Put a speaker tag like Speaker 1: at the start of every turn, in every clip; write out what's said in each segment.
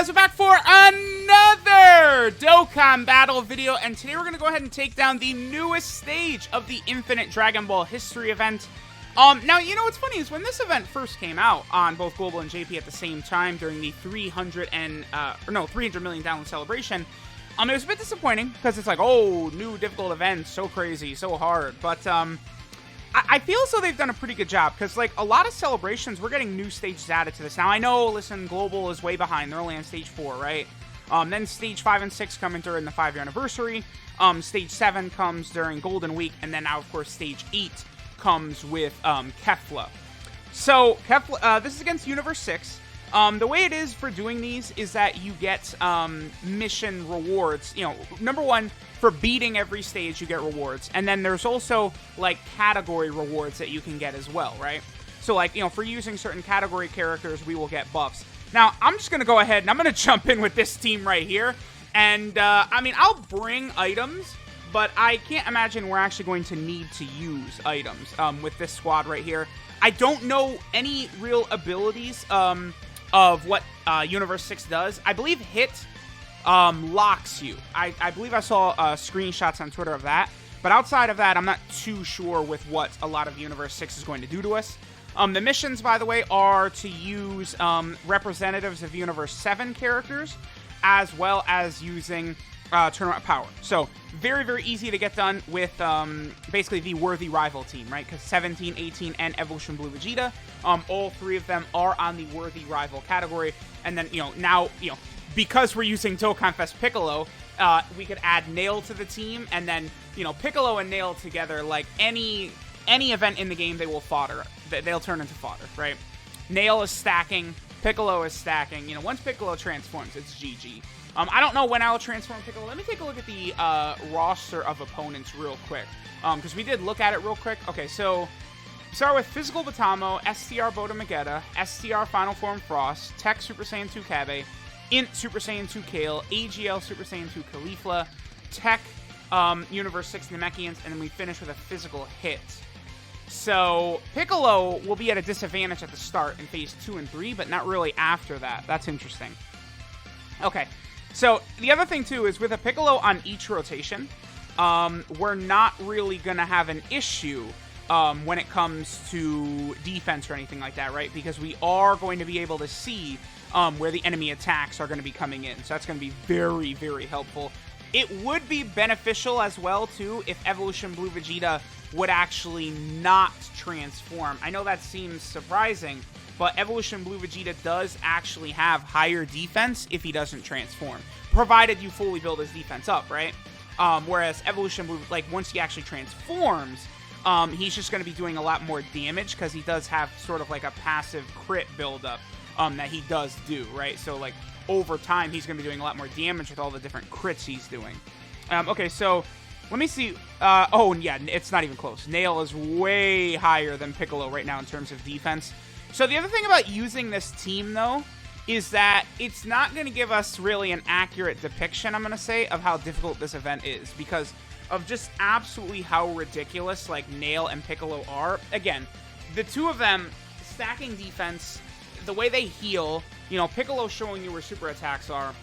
Speaker 1: guys, we're back for another Dokkan battle video, and today we're going to go ahead and take down the newest stage of the Infinite Dragon Ball History event. Now, you know what's funny is when this event first came out on both Global and JP at the same time during the 300 million download celebration, it was a bit disappointing because it's like, oh, new difficult event, so crazy, so hard, but, I feel as though they've done a pretty good job, because, like, a lot of celebrations, we're getting new stages added to this. Now, I know, listen, Global is way behind. They're only on Stage 4, right? Then Stage 5 and 6 come in during the 5-year anniversary. Stage 7 comes during Golden Week. And then now, of course, Stage 8 comes with Kefla. So, Kefla, this is against Universe 6. The way it is for doing these is that you get mission rewards. You know, number one, for beating every stage, you get rewards. And then there's also, like, category rewards that you can get as well, right? So, like, you know, for using certain category characters, we will get buffs. Now, I'm just going to go ahead and I'm going to jump in with this team right here. And, I mean, I'll bring items, but I can't imagine we're actually going to need to use items with this squad right here. I don't know any real abilities of what Universe 6 does. I believe Hit locks you. I believe I saw screenshots on Twitter of that. But outside of that, I'm not too sure with what a lot of Universe 6 is going to do to us. The missions, by the way, are to use representatives of Universe 7 characters, as well as using tournament power. So, very, very easy to get done with basically the worthy rival team, right? Because 17, 18, and Evolution Blue Vegeta, all three of them are on the worthy rival category. And then, you know, now, you know, because we're using Dokkan Fest Piccolo, we could add Nail to the team, and then, you know, Piccolo and Nail together, like any event in the game, they will fodder. They'll turn into fodder, right? Nail is stacking, Piccolo is stacking. You know, once Piccolo transforms, it's GG. I don't know when I'll transform Piccolo. Let me take a look at the roster of opponents real quick, because we did look at it real quick. Okay, so start with Physical Batamo, STR Boda Magetta, STR Final Form Frost, Tech Super Saiyan 2 Kabe, Int Super Saiyan 2 Kale, AGL Super Saiyan 2 Caulifla, Tech Universe 6 Namekians, and then we finish with a physical hit. So Piccolo will be at a disadvantage at the start in Phase 2 and 3, but not really after that. That's interesting. Okay, so the other thing too is with a Piccolo on each rotation, we're not really going to have an issue when it comes to defense or anything like that, right? Because we are going to be able to see where the enemy attacks are going to be coming in. So that's going to be very, very helpful. It would be beneficial as well, too, if Evolution Blue Vegeta would actually not transform. I know that seems surprising, but Evolution Blue Vegeta does actually have higher defense if he doesn't transform, provided you fully build his defense up, right? Whereas Evolution Blue, like, once he actually transforms, he's just going to be doing a lot more damage because he does have sort of like a passive crit buildup that he does do, right? So, like, over time, he's going to be doing a lot more damage with all the different crits he's doing. Okay, so let me see. Oh, yeah, it's not even close. Nail is way higher than Piccolo right now in terms of defense. So the other thing about using this team, though, is that it's not going to give us really an accurate depiction, I'm going to say, of how difficult this event is, because of just absolutely how ridiculous, like, Nail and Piccolo are. Again, the two of them stacking defense, the way they heal, you know, Piccolo showing you where super attacks are,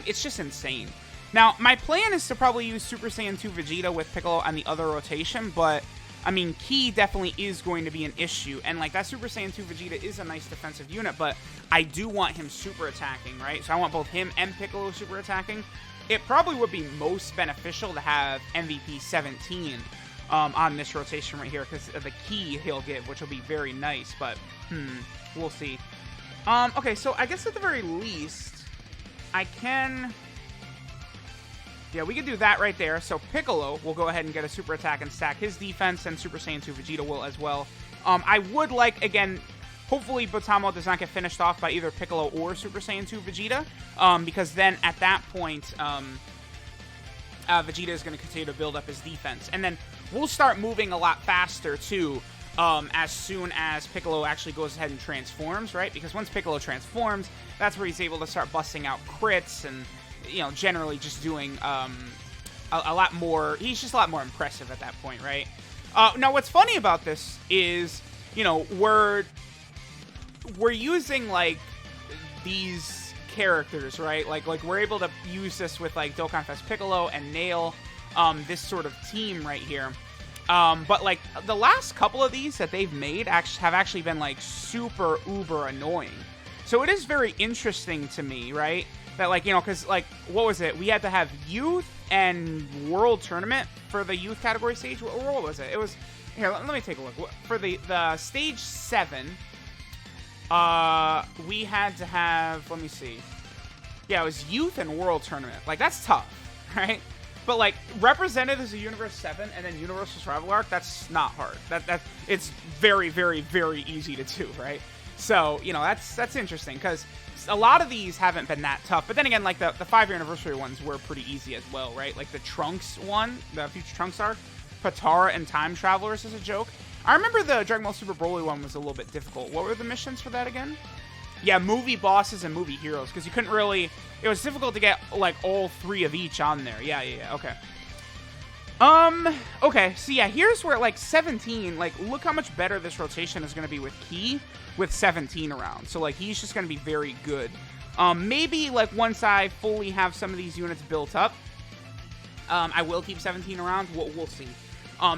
Speaker 1: it's just insane. Now, my plan is to probably use Super Saiyan 2 Vegeta with Piccolo on the other rotation, but, I mean, Ki definitely is going to be an issue, and, like, that Super Saiyan 2 Vegeta is a nice defensive unit, but I do want him super attacking, right? So I want both him and Piccolo super attacking. It probably would be most beneficial to have MVP 17 on this rotation right here, because of the Ki he'll give, which will be very nice, but, we'll see. Okay, so I guess at the very least, I can... Yeah, we could do that right there. So Piccolo will go ahead and get a super attack and stack his defense, and Super Saiyan 2 Vegeta will as well. I would like, again, hopefully Batamo does not get finished off by either Piccolo or Super Saiyan 2 Vegeta, because then at that point, Vegeta is going to continue to build up his defense. And then we'll start moving a lot faster, too, as soon as Piccolo actually goes ahead and transforms, right? Because once Piccolo transforms, that's where he's able to start busting out crits and, you know, generally just doing a lot more. He's just a lot more impressive at that point, right? Now, what's funny about this is, you know, we're using, like, these characters, right? Like we're able to use this with like Dokkan Fest Piccolo and Nail, this sort of team right here. But like the last couple of these that they've made have actually been like super uber annoying. So it is very interesting to me, right? That like, you know, because like, what was it? We had to have youth and world tournament for the youth category stage. What was it? It was, here, let me take a look. For the stage 7, we had to have, let me see. Yeah, it was youth and world tournament. Like, that's tough, right? But like, representatives of Universe 7 and then Universal Survival Arc, that's not hard. It's very, very, very easy to do, right? So, you know, that's interesting, because a lot of these haven't been that tough. But then again, like, the 5-year anniversary ones were pretty easy as well, right? Like, the Trunks one, the Future Trunks arc, Patara and Time Travelers is a joke. I remember the Dragon Ball Super Broly one was a little bit difficult. What were the missions for that again? Yeah, movie bosses and movie heroes, because you couldn't really... It was difficult to get, like, all 3 of each on there. Yeah, okay. Okay, so yeah, here's where, like, 17, like, look how much better this rotation is going to be with Key with 17 around. So, like, he's just going to be very good. Maybe, like, once I fully have some of these units built up, I will keep 17 around. We'll see.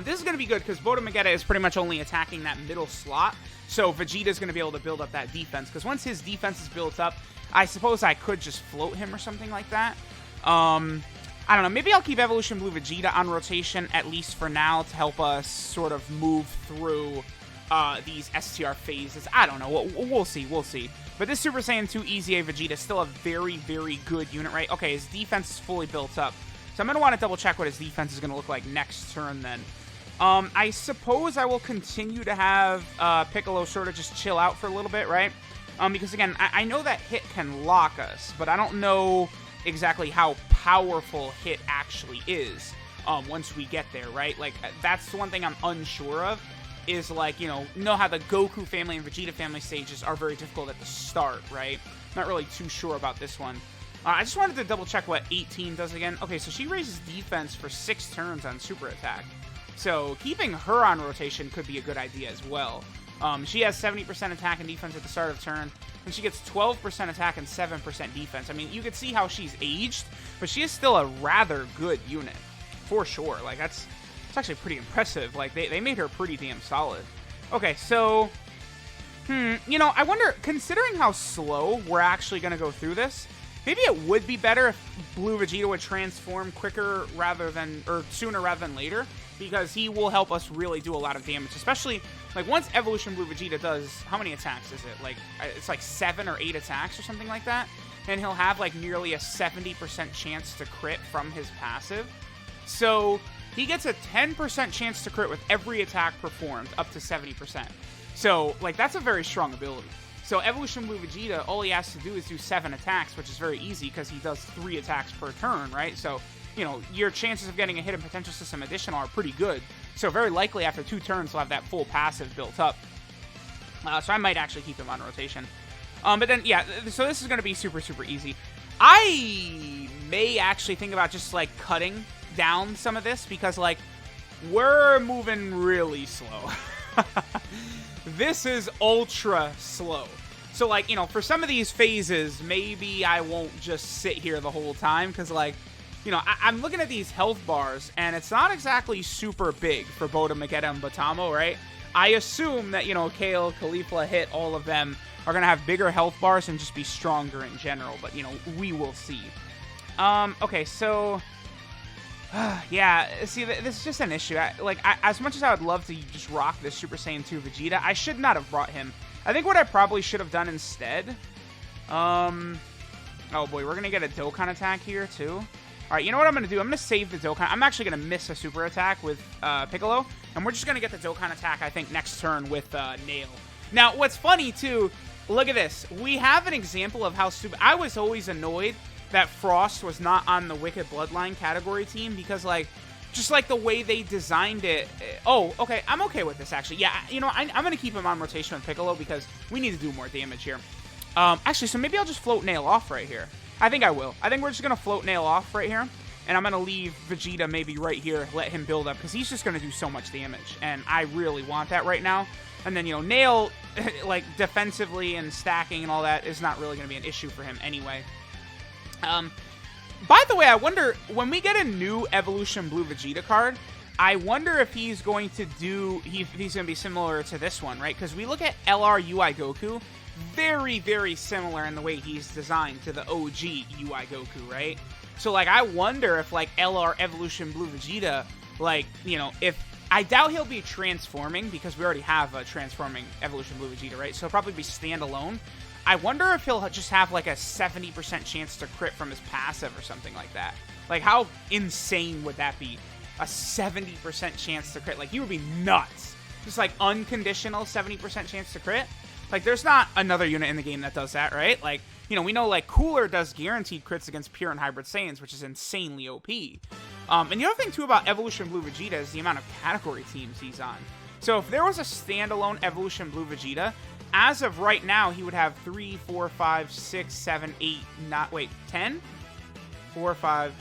Speaker 1: This is going to be good, because Boda Magetta is pretty much only attacking that middle slot, so Vegeta's going to be able to build up that defense, because once his defense is built up, I suppose I could just float him or something like that. I don't know, maybe I'll keep Evolution Blue Vegeta on rotation, at least for now, to help us sort of move through these STR phases. I don't know, we'll see. But this Super Saiyan 2 EZA Vegeta is still a very, very good unit, right? Okay, his defense is fully built up. So I'm going to want to double check what his defense is going to look like next turn then. I suppose I will continue to have Piccolo sort of just chill out for a little bit, right? Because again, I know that Hit can lock us, but I don't know exactly how powerful Hit actually is once we get there, right? Like, that's the one thing I'm unsure of, is like, you know how the Goku family and Vegeta family stages are very difficult at the start, right? Not really too sure about this one. I just wanted to double check what 18 does again. Okay, so she raises defense for 6 turns on super attack. So keeping her on rotation could be a good idea as well. She has 70% attack and defense at the start of turn, and she gets 12% attack and 7% defense. I mean, you can see how she's aged, but she is still a rather good unit, for sure. Like, it's actually pretty impressive. Like, they made her pretty damn solid. Okay, so, you know, I wonder, considering how slow we're actually going to go through this, maybe it would be better if Blue Vegeta would transform quicker sooner rather than later, because he will help us really do a lot of damage, especially, like, once Evolution Blue Vegeta does, how many attacks is it? Like, it's like 7 or 8 attacks or something like that, and he'll have, like, nearly a 70% chance to crit from his passive. So, he gets a 10% chance to crit with every attack performed, up to 70%. So, like, that's a very strong ability. So Evolution Blue Vegeta, all he has to do is do 7 attacks, which is very easy because he does 3 attacks per turn, right? So, you know, your chances of getting a hidden potential system additional are pretty good. So very likely after 2 turns, he'll have that full passive built up. So I might actually keep him on rotation. But then, yeah, so this is going to be super, super easy. I may actually think about just, like, cutting down some of this because, like, we're moving really slow. This is ultra slow. So, like, you know, for some of these phases, maybe I won't just sit here the whole time, because, like, you know, I'm looking at these health bars, and it's not exactly super big for Boda, Magetta, and Batamo, right? I assume that, you know, Kale, Khalifa, Hit, all of them are going to have bigger health bars and just be stronger in general, but, you know, we will see. Okay, so... yeah, see, this is just an issue. As much as I would love to just rock this Super Saiyan 2 Vegeta, I should not have brought him. I think what I probably should have done instead... oh boy, we're going to get a Dokkan attack here, too. Alright, you know what I'm going to do? I'm going to save the Dokkan. I'm actually going to miss a super attack with Piccolo, and we're just going to get the Dokkan attack, I think, next turn with Nail. Now, what's funny, too, look at this. We have an example of how stupid... I was always annoyed that Frost was not on the Wicked Bloodline category team, because, like, just like the way they designed it... Oh, okay, I'm okay with this, actually. Yeah, you know, I'm going to keep him on rotation with Piccolo, because we need to do more damage here. Actually, so maybe I'll just float Nail off right here. I think I will. I think we're just going to float Nail off right here, and I'm going to leave Vegeta maybe right here, let him build up, because he's just going to do so much damage, and I really want that right now. And then, Nail, like, defensively and stacking and all that is not really going to be an issue for him anyway. By the way, I wonder, when we get a new Evolution Blue Vegeta card, I wonder if he's going to do, he's going to be similar to this one, right? Because we look at LR UI Goku, very, very similar in the way he's designed to the OG UI Goku, right? So, like, I wonder if, like, LR Evolution Blue Vegeta, like, if, I doubt he'll be transforming, because we already have a transforming Evolution Blue Vegeta, right? So he'll probably be standalone. I wonder if he'll just have, like, a 70% chance to crit from his passive or something like that. Like, how insane would that be? A 70% chance to crit. Like, he would be nuts. Just, like, unconditional 70% chance to crit. Like, there's not another unit in the game that does that, right? Like, we know, like, Cooler does guaranteed crits against Pure and Hybrid Saiyans, which is insanely OP. And the other thing, too, about Evolution Blue Vegeta is the amount of category teams he's on. So if there was a standalone Evolution Blue Vegeta, as of right now, he would have 3, 4, 5, 6, 7, 8, 9, wait, 10? 4, 5,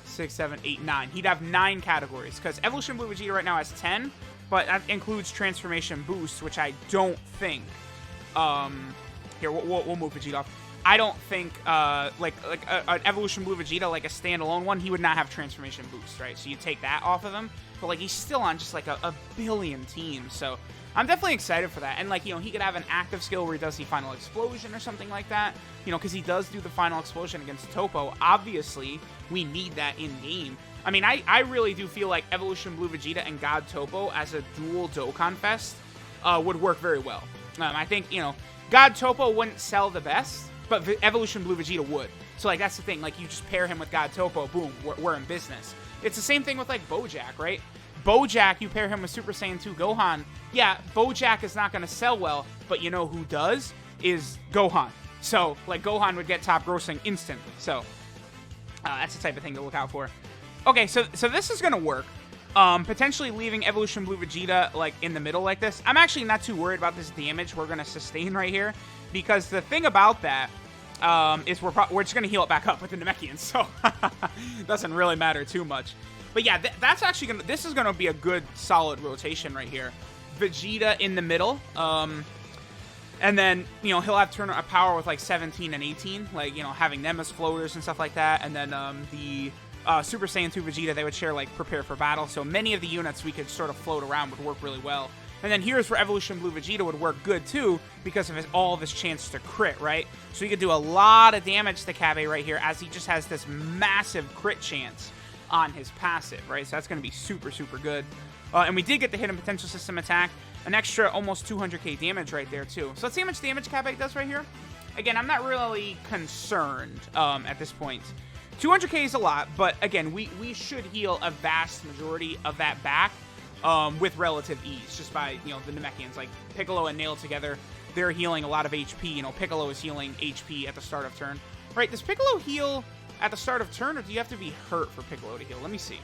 Speaker 1: 6, 7, 8, 9. He'd have 9 categories, because Evolution Blue Vegeta right now has 10, but that includes Transformation Boost, which I don't think, here, we'll move Vegeta off. I don't think, like an Evolution Blue Vegeta, like a standalone one, he would not have Transformation Boost, right? So you take that off of him, but, like, he's still on just, like, a billion teams, so I'm definitely excited for that. And, like, he could have an active skill where he does the Final Explosion or something like that, because he does do the Final Explosion against Topo. Obviously, we need that in-game. I mean, I really do feel like Evolution Blue Vegeta and God Topo as a dual Dokkan Fest would work very well. I think, God Topo wouldn't sell the best, but Evolution Blue Vegeta would. So, like, that's the thing. Like, you just pair him with God Topo, boom, we're in business. It's the same thing with, like, Bojack, right? Bojack, you pair him with Super Saiyan 2 Gohan. Yeah, Bojack is not going to sell well, but you know who does? Is Gohan. So, like, Gohan would get top grossing instantly. So, that's the type of thing to look out for. Okay, so this is going to work. Potentially leaving Evolution Blue Vegeta, like, in the middle like this. I'm actually not too worried about this damage we're going to sustain right here, because the thing about that is we're just going to heal it back up with the Namekians, so it doesn't really matter too much. But yeah, that's actually going to, this is going to be a good, solid rotation right here. Vegeta in the middle, and then, he'll have turn of power with, like, 17 and 18, like, having them as floaters and stuff like that, and then the Super Saiyan 2 Vegeta, they would share, like, Prepare for Battle, so many of the units we could sort of float around would work really well. And then here's where Evolution Blue Vegeta would work good, too, because of all of his chance to crit, right? So he could do a lot of damage to Kabe right here, as he just has this massive crit chance on his passive, right? So that's going to be super, super good. And we did get the Hidden Potential System attack, an extra almost 200k damage right there, too. So let's see how much damage Kabe does right here. Again, I'm not really concerned at this point. 200k is a lot, but again, we should heal a vast majority of that back with relative ease, just by, the Namekians. Like, Piccolo and Nail together, they're healing a lot of HP. Piccolo is healing HP at the start of turn. Right, does Piccolo heal at the start of turn, or do you have to be hurt for Piccolo to heal? Let me see.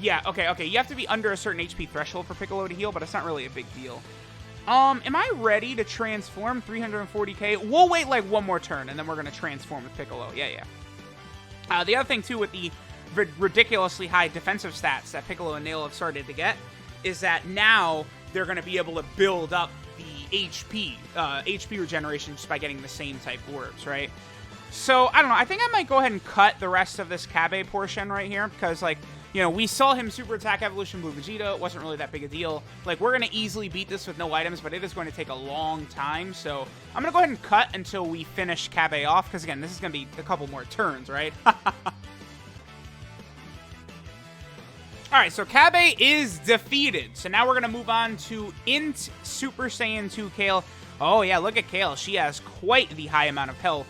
Speaker 1: Yeah, okay, you have to be under a certain HP threshold for Piccolo to heal, but it's not really a big deal. Am I ready to transform 340k? We'll wait, like, one more turn, and then we're going to transform with Piccolo. Yeah. The other thing, too, with the ridiculously high defensive stats that Piccolo and Nail have started to get is that now they're going to be able to build up the HP regeneration just by getting the same type orbs, right? So, I don't know. I think I might go ahead and cut the rest of this Kabe portion right here because, like, we saw him super attack Evolution Blue Vegeta. It wasn't really that big a deal. Like, we're going to easily beat this with no items, but it is going to take a long time. So, I'm going to go ahead and cut until we finish Kabe off because, again, this is going to be a couple more turns, right? Alright, so Kabe is defeated. So now we're going to move on to Int Super Saiyan 2 Kale. Oh, yeah, look at Kale. She has quite the high amount of health.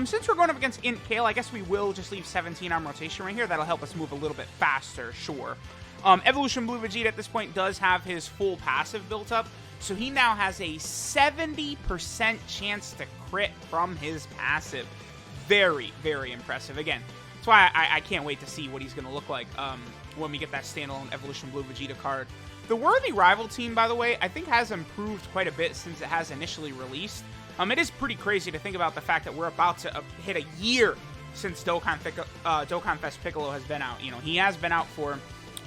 Speaker 1: Since we're going up against Int Kale, I guess we will just leave 17 on rotation right here. That'll help us move a little bit faster, sure. Evolution Blue Vegeta at this point does have his full passive built up. So he now has a 70% chance to crit from his passive. Very, very impressive. Again, that's why I can't wait to see what he's going to look like when we get that standalone Evolution Blue Vegeta card. The Worthy Rival team, by the way, I think has improved quite a bit since it has initially released. It is pretty crazy to think about the fact that we're about to hit a year since Dokkan Fest Piccolo has been out. He has been out for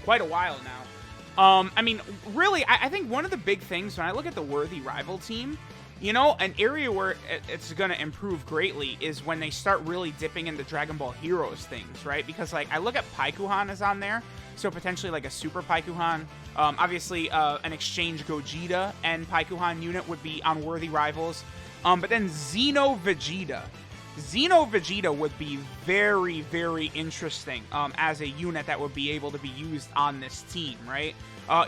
Speaker 1: quite a while now. I mean, really, I think one of the big things when I look at the Worthy Rival team, you know, an area where it's going to improve greatly is when they start really dipping into Dragon Ball Heroes things, right? Because, like, I look at Paikuhan is on there, so potentially, like, a Super Paikuhan. Obviously, an Exchange Gogeta and Paikuhan unit would be on Worthy Rivals. But then Xeno Vegeta. Xeno Vegeta would be very, very interesting as a unit that would be able to be used on this team, right?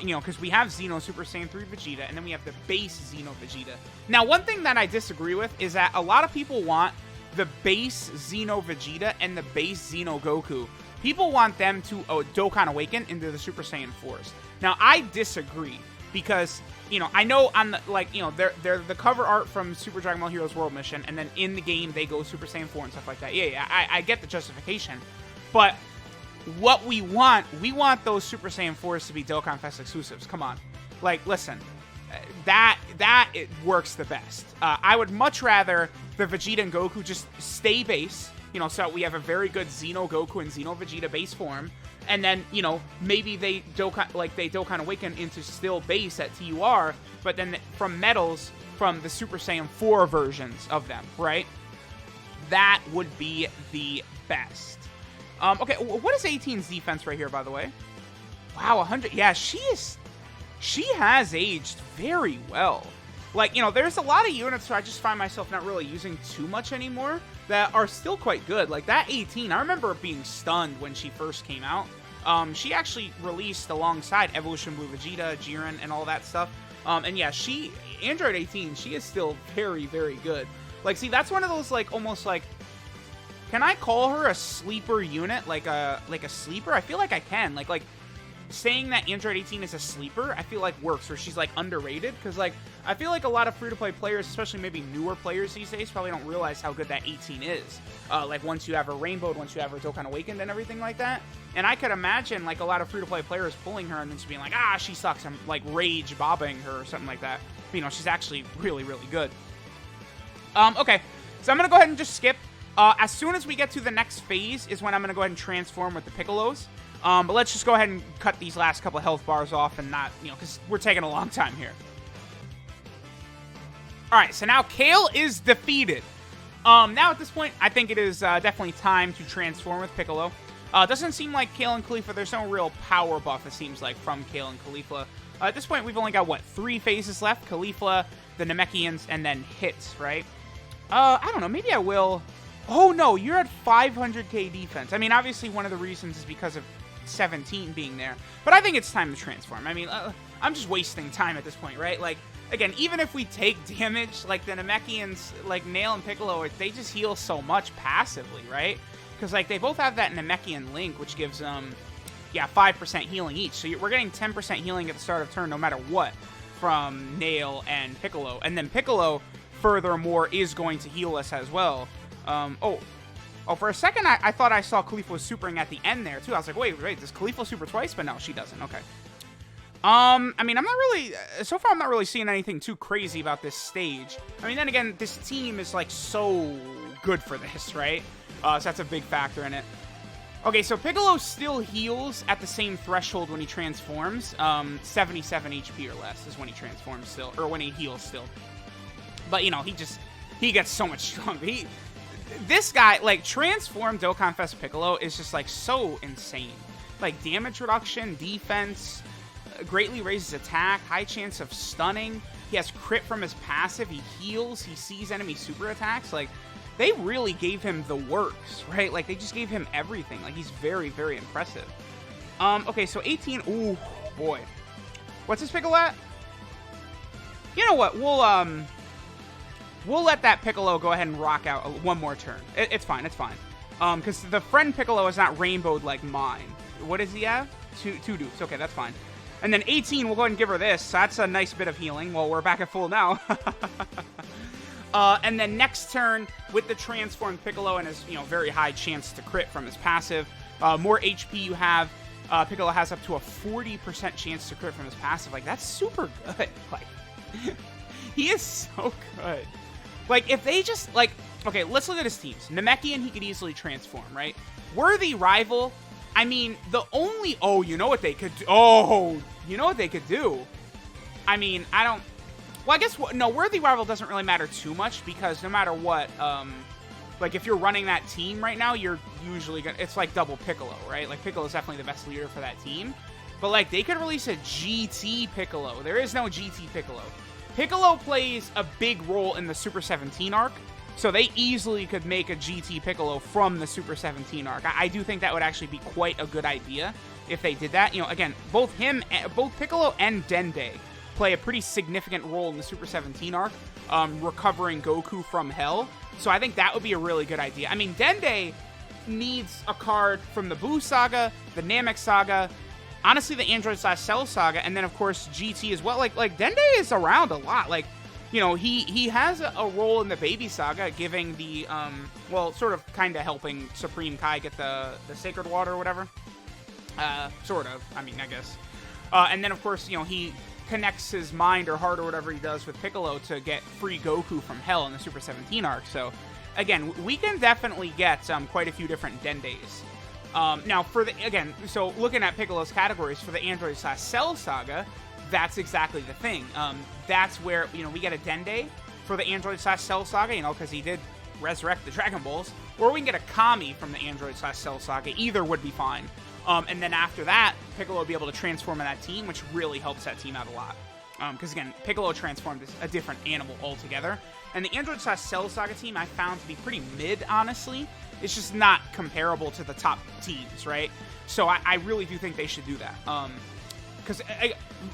Speaker 1: You know, because we have Xeno Super Saiyan 3 Vegeta, and then we have the base Xeno Vegeta. Now, one thing that I disagree with is that a lot of people want the base Xeno Vegeta and the base Xeno Goku. People want them to Dokkan Awaken into the Super Saiyan 4s. Now, I disagree, because, you know, I know on the, like, you know, they're the cover art from Super Dragon Ball Heroes World Mission, and then in the game they go Super Saiyan 4 and stuff like that. Yeah, I get the justification, but what we want those Super Saiyan 4s to be Dokkan Fest exclusives. Come on. Like, listen, that it works the best. I would much rather the Vegeta and Goku just stay base, you know, so we have a very good Xeno Goku and Xeno Vegeta base form, and then, you know, maybe they Dokkan Awaken into still base at TUR, but then from medals from the Super Saiyan 4 versions of them, right? That would be the best. Okay, what is 18's defense right here, by the way? Wow, 100. Yeah, she has aged very well. Like, you know, there's a lot of units where I just find myself not really using too much anymore that are still quite good. Like that 18, I remember being stunned when she first came out. She actually released alongside Evolution Blue Vegeta, Jiren, and all that stuff. And yeah, Android 18, she is still very, very good. Like, see, that's one of those, like, almost like, can I call her a sleeper unit? Like a sleeper? I feel like I can. Like saying that Android 18 is a sleeper, I feel like works, or she's like underrated, because like I feel like a lot of free-to-play players, especially maybe newer players these days, probably don't realize how good that 18 is. Like once you have her rainbowed, once you have her Dokkan Awakened and everything like that. And I could imagine like a lot of free-to-play players pulling her and then just being like, ah, she sucks. I'm like rage bobbing her or something like that. But, you know, she's actually really, really good. Okay, so I'm gonna go ahead and just skip. As soon as we get to the next phase is when I'm gonna go ahead and transform with the Piccolos. But let's just go ahead and cut these last couple health bars off and not, you know, because we're taking a long time here. Alright, so now Kale is defeated. Now at this point, I think it is definitely time to transform with Piccolo. Doesn't seem like Kale and Khalifa, there's no real power buff, it seems like, from Kale and Khalifa. At this point, we've only got, what, 3 phases left? Khalifa, the Namekians, and then hits, right? I don't know, maybe I will... Oh, no, you're at 500k defense. I mean, obviously, one of the reasons is because of 17 being there. But I think it's time to transform. I mean, I'm just wasting time at this point, right? Like, again, even if we take damage, like, the Namekians, like, Nail and Piccolo, they just heal so much passively, right? Because, like, they both have that Namekian link, which gives them, yeah, 5% healing each. So we're getting 10% healing at the start of turn no matter what from Nail and Piccolo. And then Piccolo, furthermore, is going to heal us as well. Oh, for a second, I thought I saw Khalifa was supering at the end there, too. I was like, wait, does Khalifa super twice? But no, she doesn't. Okay. I mean, I'm not really... So far, I'm not really seeing anything too crazy about this stage. I mean, then again, this team is, like, so good for this, right? So that's a big factor in it. Okay, so Piccolo still heals at the same threshold when he transforms. 77 HP or less is when he transforms still, or when he heals still. But, you know, he gets so much stronger. This guy, like, transformed Dokkan Fest Piccolo is just, like, so insane. Like, damage reduction, defense, greatly raises attack, high chance of stunning. He has crit from his passive, he heals, he sees enemy super attacks. Like, they really gave him the works, right? Like, they just gave him everything. Like, he's very, very impressive. Okay, so 18, ooh, boy. What's his Piccolo at? You know what, We'll let that Piccolo go ahead and rock out one more turn. It's fine, it's fine. Because the friend Piccolo is not rainbowed like mine. What does he have? Two dupes. Okay, that's fine. And then 18, we'll go ahead and give her this. So that's a nice bit of healing. Well, we're back at full now. And then next turn, with the transformed Piccolo and his, you know, very high chance to crit from his passive, more HP you have, Piccolo has up to a 40% chance to crit from his passive. Like, that's super good. Like, he is so good. Like, if they just, like, okay, let's look at his teams. Namekian, he could easily transform, right? Worthy Rival, I mean, the only... Oh, you know what they could do? Oh, you know what they could do? I mean, I don't... Well, I guess... No, Worthy Rival doesn't really matter too much because no matter what, like, if you're running that team right now, you're usually gonna... It's like double Piccolo, right? Like, Piccolo's definitely the best leader for that team. But, like, they could release a GT Piccolo. There is no GT Piccolo. Piccolo plays a big role in the Super 17 arc, so they easily could make a GT Piccolo from the Super 17 arc. I do think that would actually be quite a good idea if they did that. You know, again, both Piccolo and Dende play a pretty significant role in the Super 17 arc, recovering Goku from Hell. So I think that would be a really good idea. I mean, Dende needs a card from the Buu Saga, the Namek Saga, honestly, the Android/Cell Saga, and then, of course, GT as well. Like Dende is around a lot. Like, you know, he has a role in the Baby Saga, giving the, well, sort of kind of helping Supreme Kai get the Sacred Water or whatever. Sort of. I mean, I guess. And then, of course, you know, he connects his mind or heart or whatever he does with Piccolo to get free Goku from Hell in the Super 17 arc. So, again, we can definitely get quite a few different Dendes. Now, so looking at Piccolo's categories for the Android/Cell Saga, that's exactly the thing. That's where, you know, we get a Dende for the Android/Cell Saga, you know, because he did resurrect the Dragon Balls, or we can get a Kami from the Android/Cell Saga. Either would be fine. And then after that, Piccolo will be able to transform in that team, which really helps that team out a lot. Because, again, Piccolo transformed is a different animal altogether. And the Android/Cell Saga team I found to be pretty mid, honestly. It's just not comparable to the top teams, right? So I really do think they should do that. Because,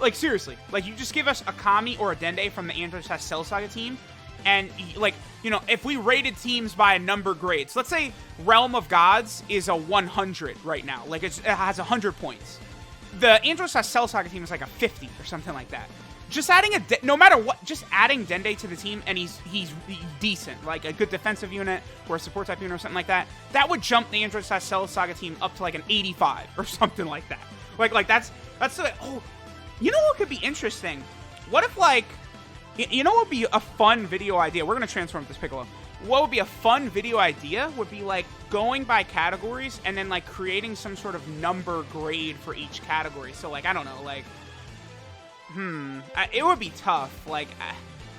Speaker 1: like, seriously, like, you just give us a Kami or a Dende from the Android/Cell Saga team, and, like, you know, if we rated teams by a number grades, let's say Realm of Gods is a 100 right now. Like, it has 100 points. The Android/Cell Saga team is like a 50 or something like that. Just adding no matter what, just adding Dende to the team, and he's decent, like a good defensive unit or a support type unit or something like that, that would jump the Android/Cell Saga team up to like an 85 or something like that. Like that's oh, you know what could be interesting? What if, like, you know what would be a fun video idea? We're gonna transform this Piccolo. What would be a fun video idea would be, like, going by categories and then, like, creating some sort of number grade for each category. So, like, I don't know, like, it would be tough. Like,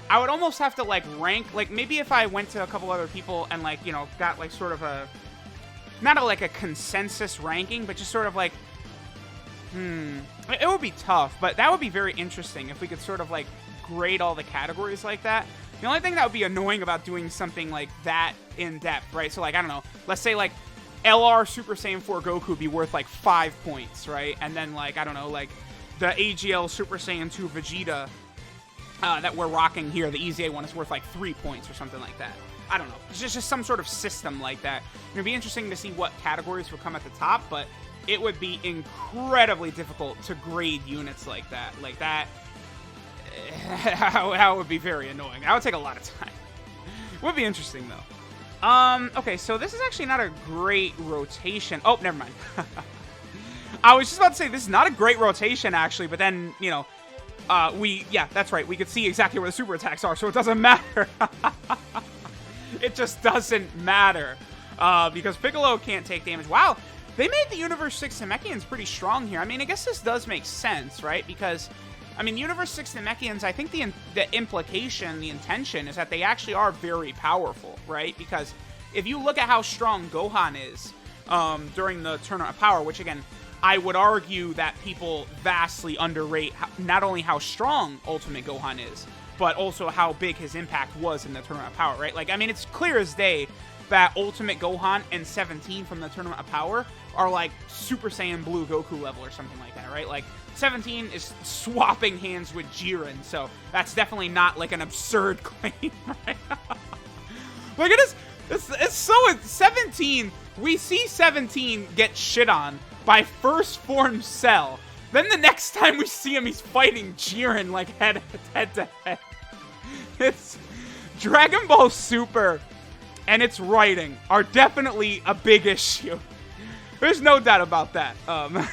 Speaker 1: I would almost have to, like, rank, like, maybe if I went to a couple other people and, like, you know, got, like, sort of not like a consensus ranking, but just sort of, like, it would be tough, but that would be very interesting if we could sort of, like, grade all the categories like that. The only thing that would be annoying about doing something like that in depth, right? So, like, I don't know, let's say, like, LR Super Saiyan 4 Goku would be worth, like, 5 points, right? And then, like, I don't know, like, the AGL Super Saiyan 2 Vegeta that we're rocking here, the EZA one, is worth, like, 3 points or something like that. I don't know. It's just some sort of system like that. It would be interesting to see what categories would come at the top, but it would be incredibly difficult to grade units like that. Like, that would be very annoying. That would take a lot of time. Would be interesting, though. Okay, so this is actually not a great rotation. Oh, never mind. I was just about to say, this is not a great rotation, actually, but then, you know, yeah, that's right. We could see exactly where the super attacks are, so it doesn't matter. It just doesn't matter. Because Piccolo can't take damage. Wow, they made the Universe 6 Namekians pretty strong here. I mean, I guess this does make sense, right? Because, I mean, Universe 6 Namekians, I think the implication, the intention, is that they actually are very powerful, right? Because if you look at how strong Gohan is during the Tournament of Power, which, again, I would argue that people vastly underrate not only how strong Ultimate Gohan is, but also how big his impact was in the Tournament of Power, right? Like, I mean, it's clear as day that Ultimate Gohan and 17 from the Tournament of Power are, like, Super Saiyan Blue Goku level or something like that, right? Like, 17 is swapping hands with Jiren, so that's definitely not, like, an absurd claim, right? Like, it is, it's so, 17, we see 17 get shit on by First Form Cell. Then the next time we see him, he's fighting Jiren, like, head to head. It's Dragon Ball Super and its writing are definitely a big issue. There's no doubt about that. Now,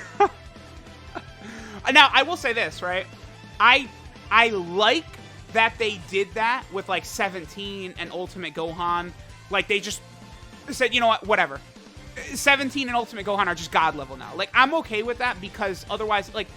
Speaker 1: I will say this, right? I like that they did that with, like, 17 and Ultimate Gohan. Like, they just said, you know what, whatever. 17 and Ultimate Gohan are just God level now. Like, I'm okay with that because otherwise, like,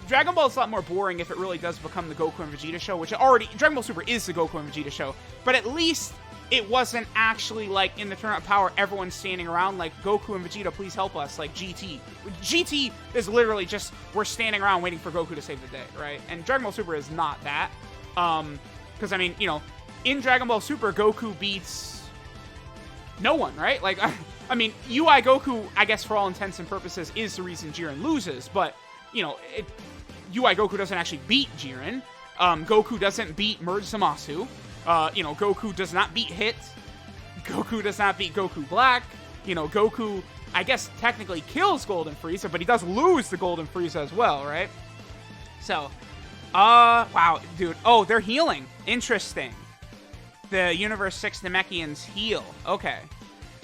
Speaker 1: Dragon Ball is a lot more boring if it really does become the Goku and Vegeta show, which already, Dragon Ball Super is the Goku and Vegeta show, but at least it wasn't actually, like, in the Tournament of Power, everyone's standing around, like, Goku and Vegeta, please help us, like, GT. GT is literally just, we're standing around waiting for Goku to save the day, right? And Dragon Ball Super is not that, because, I mean, you know, in Dragon Ball Super, Goku beats no one, right? Like, I mean, UI Goku, I guess for all intents and purposes, is the reason Jiren loses, but, you know, UI Goku doesn't actually beat Jiren. Goku doesn't beat Merge Zamasu. You know, Goku does not beat Hit. Goku does not beat Goku Black. You know, Goku, I guess, technically kills Golden Frieza, but he does lose the Golden Frieza as well, right? So, wow, dude. Oh, they're healing. Interesting. The Universe 6 Namekians heal. Okay.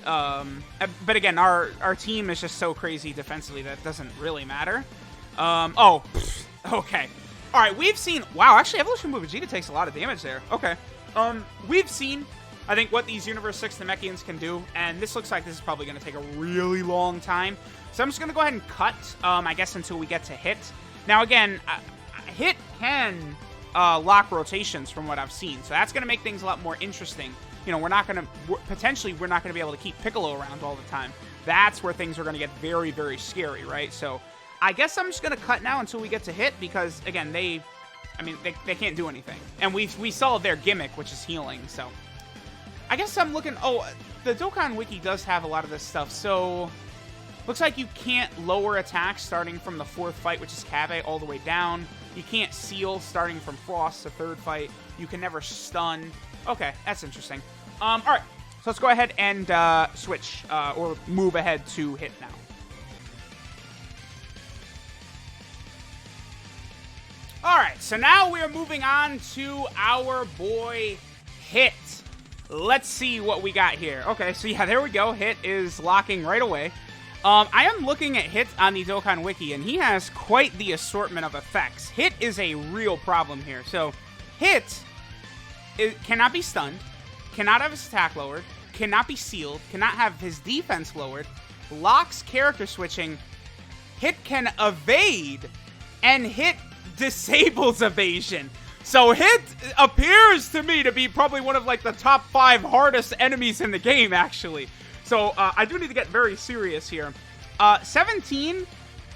Speaker 1: But again, our team is just so crazy defensively that it doesn't really matter. Oh, okay. All right, we've seen... Wow, actually, Evolution Blue Vegeta takes a lot of damage there. Okay. We've seen, I think, what these Universe 6 Namekians can do, and this looks like this is probably going to take a really long time. So I'm just going to go ahead and cut, I guess, until we get to Hit. Now, again, Hit can lock rotations from what I've seen, so that's going to make things a lot more interesting. You know, we're not going to... Potentially, we're not going to be able to keep Piccolo around all the time. That's where things are going to get very, very scary, right? So I guess I'm just going to cut now until we get to Hit, because, again, they can't do anything. And we saw their gimmick, which is healing, so... I guess I'm looking... Oh, the Dokkan Wiki does have a lot of this stuff, so... Looks like you can't lower attacks starting from the 4th fight, which is Kave, all the way down. You can't seal starting from Frost, the 3rd fight. You can never stun. Okay, that's interesting. Alright, so let's go ahead and switch, or move ahead to Hit now. Alright, so now we're moving on to our boy Hit. Let's see what we got here. Okay, so yeah, there we go. Hit is locking right away. I am looking at Hit on the Dokkan Wiki, and he has quite the assortment of effects. Hit is a real problem here. So, Hit cannot be stunned, cannot have his attack lowered, cannot be sealed, cannot have his defense lowered, locks character switching, Hit can evade, and Hit disables evasion. So Hit appears to me to be probably one of, like, the top 5 hardest enemies in the game, actually. So, I do need to get very serious here. 17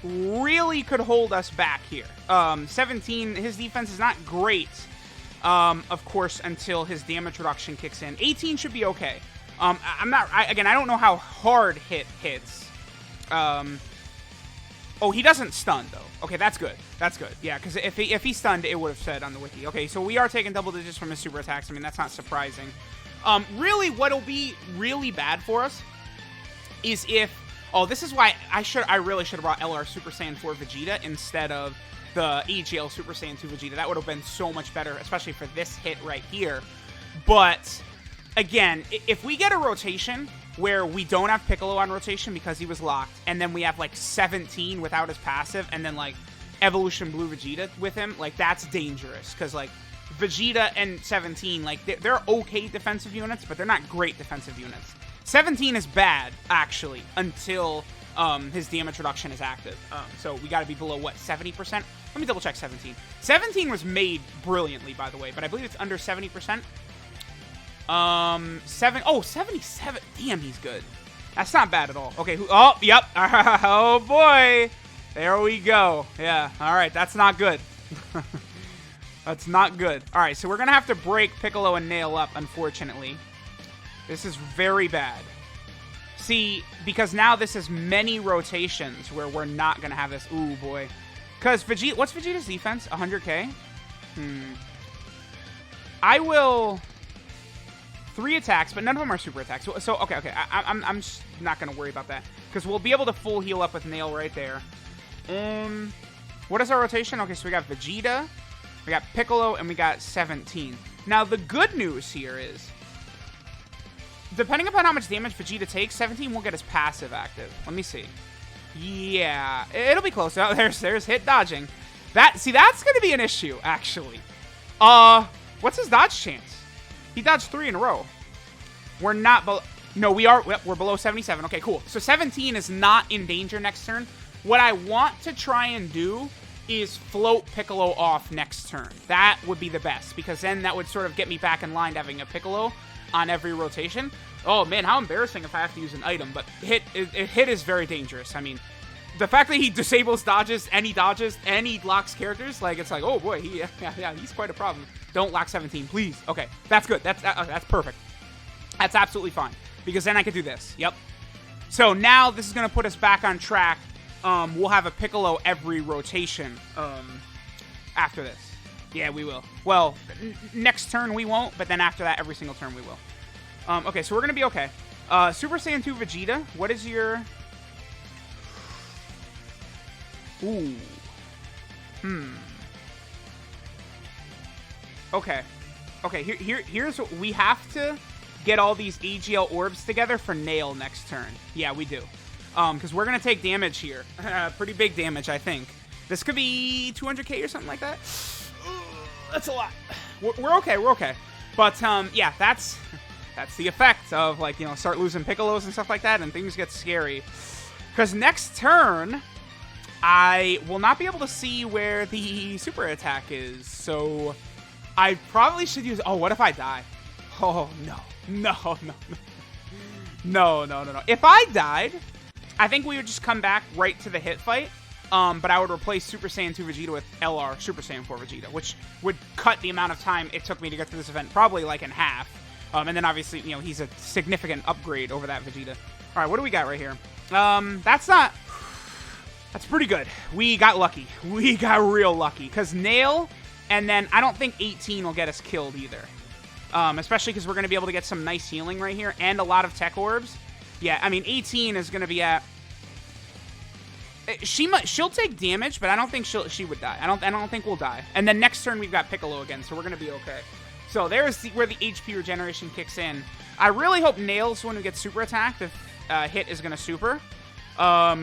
Speaker 1: really could hold us back here. 17, his defense is not great, of course, until his damage reduction kicks in. 18 should be okay. Again, I don't know how hard Hit hits. Oh, he doesn't stun, though. Okay, that's good. That's good. Yeah, because if he stunned, it would have said on the wiki. Okay, so we are taking double digits from his super attacks. I mean, that's not surprising. Really, what'll be really bad for us is if... Oh, this is why I really should have brought LR Super Saiyan 4 Vegeta instead of the AGL Super Saiyan 2 Vegeta. That would have been so much better, especially for this hit right here. But, again, if we get a rotation where we don't have Piccolo on rotation because he was locked, and then we have, like, 17 without his passive, and then, like, Evolution Blue Vegeta with him, like, that's dangerous. Because, like, Vegeta and 17, like, they're okay defensive units, but they're not great defensive units. 17 is bad, actually, until his damage reduction is active. So we got to be below, what, 70%? Let me double check 17. 17 was made brilliantly, by the way, but I believe it's under 70%. 77. Damn, he's good. That's not bad at all. Okay, oh, yep. Oh, boy. There we go. Yeah, all right, that's not good. That's not good. All right, so we're going to have to break Piccolo and Nail up, unfortunately. This is very bad. See, because now this is many rotations where we're not going to have this. Ooh, boy. Because Vegeta, what's Vegeta's defense? 100k? I will... 3 attacks, but none of them are super attacks. So okay. I'm just not going to worry about that. Because we'll be able to full heal up with Nail right there. What is our rotation? Okay, so we got Vegeta, we got Piccolo, and we got 17. Now, the good news here is, depending upon how much damage Vegeta takes, 17 will get his passive active. Let me see. Yeah, it'll be close. Oh, there's hit dodging. That's going to be an issue, actually. What's his dodge chance? He dodged 3 in a row. We're not... No, we're below 77. Okay, cool. So 17 is not in danger next turn. What I want to try and do is float Piccolo off next turn. That would be the best, because then that would sort of get me back in line to having a Piccolo on every rotation. Oh, man, how embarrassing if I have to use an item, but hit is very dangerous. I mean, the fact that he disables dodges, and he locks characters, like, it's like, oh, boy, he's quite a problem. Don't lock 17, please. Okay, that's good. That's perfect. That's absolutely fine, because then I could do this. Yep. So now this is going to put us back on track. We'll have a Piccolo every rotation after this. Yeah, we will. Well, next turn we won't, but then after that, every single turn we will. Okay, so we're going to be okay. Super Saiyan 2 Vegeta, what is your... Ooh. Okay. Okay, here's what... We have to get all these AGL orbs together for Nail next turn. Yeah, we do. Because we're going to take damage here. Pretty big damage, I think. This could be 200k or something like that. That's a lot. We're okay, we're okay. But, yeah, that's the effect of, like, you know, start losing Piccolos and stuff like that, and things get scary. Because next turn, I will not be able to see where the super attack is. So, I probably should use... Oh, what if I die? Oh, no. No. If I died... I think we would just come back right to the hit fight, but I would replace Super Saiyan 2 Vegeta with LR Super Saiyan 4 Vegeta, which would cut the amount of time it took me to get through this event probably like in half. And then obviously, you know, he's a significant upgrade over that Vegeta. All right, what do we got right here? That's pretty good. We got lucky. We got real lucky, because Nail, and then I don't think 18 will get us killed either. Especially because we're going to be able to get some nice healing right here and a lot of tech orbs. Yeah, I mean, 18 is going to be at... She'll take damage, but I don't think she would die. I don't think we'll die. And then next turn, we've got Piccolo again, so we're going to be okay. So there's where the HP regeneration kicks in. I really hope Nail's when we get super attacked if Hit is going to super.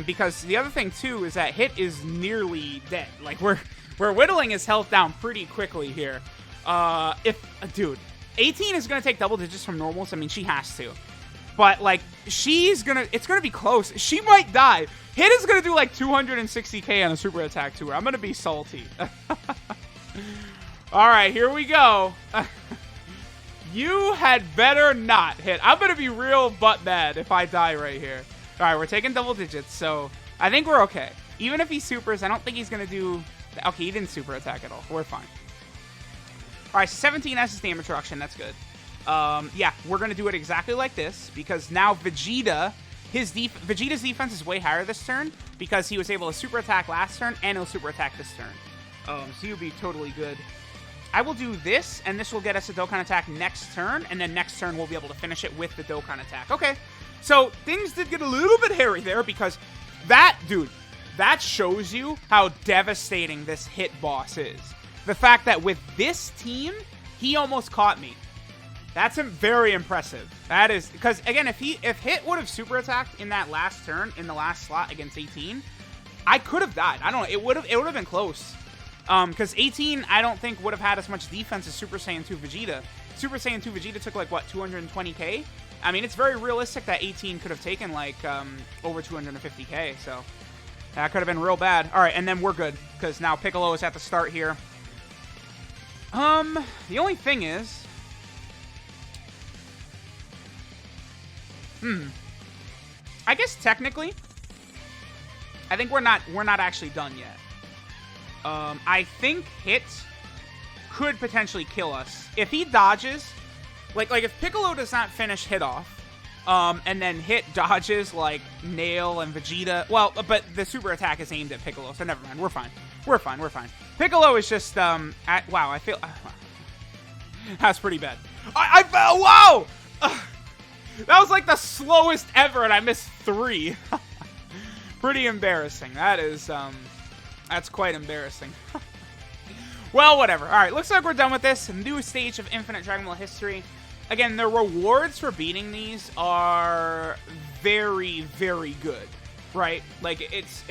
Speaker 1: Because the other thing, too, is that Hit is nearly dead. Like, we're whittling his health down pretty quickly here. Dude, 18 is going to take double digits from normals. I mean, she has to. But, like, it's going to be close. She might die. Hit is going to do, like, 260k on a super attack to her. I'm going to be salty. All right, here we go. You had better not hit. I'm going to be real butt mad if I die right here. All right, we're taking double digits, so I think we're okay. Even if he supers, I don't think he's going to do... Okay, he didn't super attack at all. We're fine. All right, so 17 has his damage reduction. That's good. Yeah, we're going to do it exactly like this, because now Vegeta's defense is way higher this turn, because he was able to super attack last turn, and he'll super attack this turn. So he'll be totally good. I will do this, and this will get us a Dokkan attack next turn, and then next turn we'll be able to finish it with the Dokkan attack. Okay, so things did get a little bit hairy there, because that shows you how devastating this Hit boss is. The fact that with this team, he almost caught me. That's very impressive. That is, because again, if Hit would have super attacked in that last turn, in the last slot against 18, I could have died. I don't know. It would have been close. Because 18, I don't think would have had as much defense as Super Saiyan 2 Vegeta. Super Saiyan 2 Vegeta took like what, 220k? I mean, it's very realistic that 18 could have taken like over 250k. So that could have been real bad. All right, and then we're good because now Piccolo is at the start here. The only thing is. I guess technically, I think we're not actually done yet. I think Hit could potentially kill us if he dodges. Like if Piccolo does not finish Hit off, and then Hit dodges like Nail and Vegeta. Well, but the super attack is aimed at Piccolo, so never mind. We're fine. We're fine. Piccolo is just wow. I feel that's pretty bad. I fell. Wow. That was like the slowest ever, and I missed 3. Pretty embarrassing. That is, that's quite embarrassing. Well, whatever. All right, looks like we're done with this. New stage of Infinite Dragon Ball history. Again, the rewards for beating these are very, very good, right? Like, it's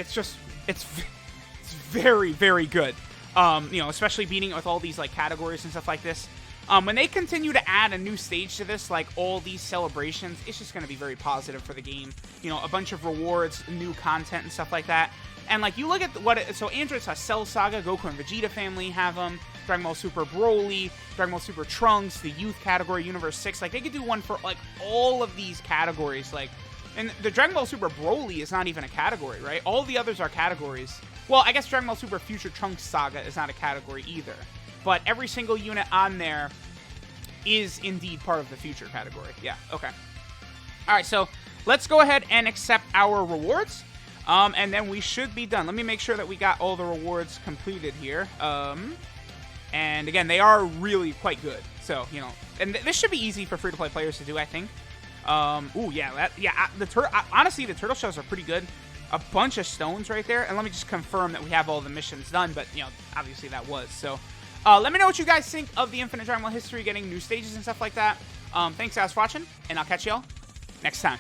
Speaker 1: very, very good. You know, especially beating it with all these, like, categories and stuff like this. When they continue to add a new stage to this, like all these celebrations, it's just going to be very positive for the game. You know, a bunch of rewards, new content, and stuff like that. And, like, you look at so Android's Cell Saga, Goku and Vegeta family have them, Dragon Ball Super Broly, Dragon Ball Super Trunks, the youth category, Universe 6. Like, they could do one for, like, all of these categories. Like, and the Dragon Ball Super Broly is not even a category, right? All the others are categories. Well, I guess Dragon Ball Super Future Trunks Saga is not a category either. But every single unit on there is indeed part of the future category. Yeah, okay. All right, so let's go ahead and accept our rewards. And then we should be done. Let me make sure that we got all the rewards completed here. And again, they are really quite good. So, you know, and this should be easy for free-to-play players to do, I think. Ooh, yeah, honestly, the turtle shells are pretty good. A bunch of stones right there. And let me just confirm that we have all the missions done. But, you know, obviously that was. So, let me know what you guys think of the Infinite Dragon Ball history, getting new stages and stuff like that. Thanks, guys, for watching. And I'll catch y'all next time.